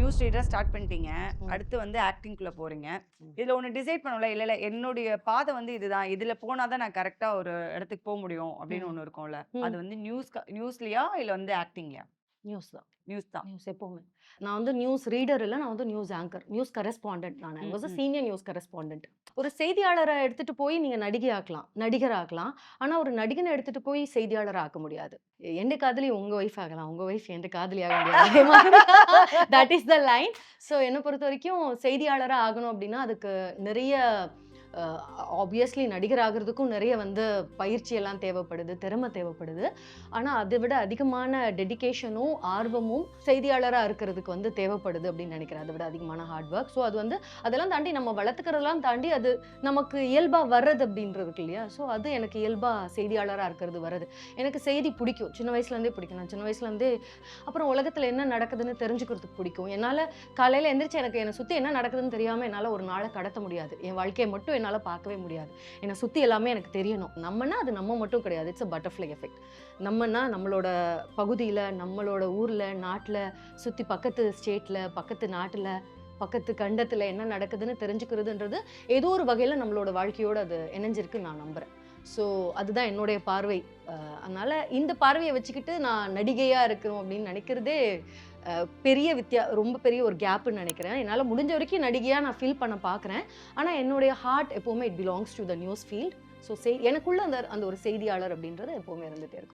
News reader start பண்ணிட்டீங்க. ம். அடுத்து வந்து ஆக்டிங்க்குள்ள போறீங்க. ம். இதுல ஒண்ணு டிசைட் பண்ணணும்ல. இல்ல என்னுடைய பாதை வந்து இதுதான். இதுல போனா தான் நான் கரெக்ட்டா ஒரு இடத்துக்கு முடியும் அப்படின்னு ம். ஒண்ணு இருக்கும்ல. அது ம். வந்து நியூஸ்லயா? இல்ல வந்து ஆக்டிங்லயா? நியூஸ் தான். நியூஸ் தான். நியூஸ் எப்பவுமே. நான் வந்து நியூஸ் ரீடர் இல்ல. நான் வந்து நியூஸ் ஆங்கர். நியூஸ் கரஸ்பாண்டன்ட் நானு. ஐ ம், வாஸ் அ ம். Senior news correspondent. ஒரு செய்தியாளர எடுத்துட்டு போய் நீங்க நடிகை ஆக்கலாம். நடிகர் ஆக்கலாம். ஆனா ஒரு நடிகன எடுத்துட்டு போய் செய்தியாளர் ஆக்க முடியாது. எந்த காதலி உங்க ஒய்ஃப் ஆகலாம். உங்க ஒய்ஃப் எந்த காதலி ஆக முடியாது. அதே மாதிரி that is the line. So என்ன பொறுத்தவரைக்கும் செய்தியாளரா ஆகணும் அப்டின்னா, அதுக்கு நிறைய அ ஆப்வியஸ்லி நடிகர் ஆகுறதுக்கும் நிறைய வந்து பயிற்சி எல்லாம் தேவைப்படுது. திறமை தேவைப்படுது. ஆனா, அதை விட அதிகமான டெடிகேஷனும், ஆர்வமும் செய்தியாளரா இருக்கிறதுக்கு வந்து தேவைப்படுது அப்படின்னு நினைக்கிறேன். அதை விட அதிகமான ஹார்ட் ஒர்க். ஸோ அது வந்து அதெல்லாம் தாண்டி நம்ம வளர்த்துக்கிறதெல்லாம் தாண்டி அது நமக்கு இயல்பா வர்றது அப்படின்றது இருக்கு இல்லையா? ஸோ அது எனக்கு இயல்பா செய்தியாளரா இருக்கிறது வருது. எனக்கு செய்தி பிடிக்கும். சின்ன வயசுலேருந்தே பிடிக்கும். நான் சின்ன வயசுலேருந்தே அப்புறம் உலகத்துல என்ன நடக்குதுன்னு தெரிஞ்சுக்கிறதுக்கு பிடிக்கும். என்னால காலையில எந்திரிச்சு எனக்கு என்னை சுத்தி என்ன நடக்குதுன்னு தெரியாம என்னால ஒரு நாள கடத்த முடியாது. என் வாழ்க்கைய மட்டும் என்னால பார்க்கவே முடியாது. என்னை சுத்தி எல்லாமே எனக்கு தெரியணும். நம்மனா அது நம்ம மட்டும் கிடையாது. It's a butterfly effect. நம்மனா நம்மளோட பகுதியில, நம்மளோட ஊர்ல, நாட்ல, சுத்தி பக்கத்து ஸ்டேட்ல, பக்கத்து நாட்டுல, பக்கத்து கண்டத்துல என்ன நடக்குதுன்னு தெரிஞ்சுக்கிறதுன்றது, ஏதோ ஒரு வகையில நம்மளோட வாழ்க்கையோட அது இணைஞ்சிருக்குன்னு நான் நம்புறேன். ஸோ அதுதான் என்னுடைய பார்வை. அதனால இந்த பார்வைய வச்சுக்கிட்டு நான் நடிகையா இருக்கணும் அப்படின்னு நினைக்கிறதே, பெரிய ரொம்ப பெரிய ஒரு கேப்புன்னு நினைக்கிறேன். என்னால முடிஞ்ச வரைக்கும் நடிகையா நான் ஃபீல் பண்ண பார்க்குறேன். ஆனா என்னுடைய ஹார்ட் எப்பவுமே it belongs two the news field. So எனக்குள்ள அந்த அந்த ஒரு செய்தியாளர் அப்படின்றது எப்பவுமே இருந்துட்டே இருக்கும்.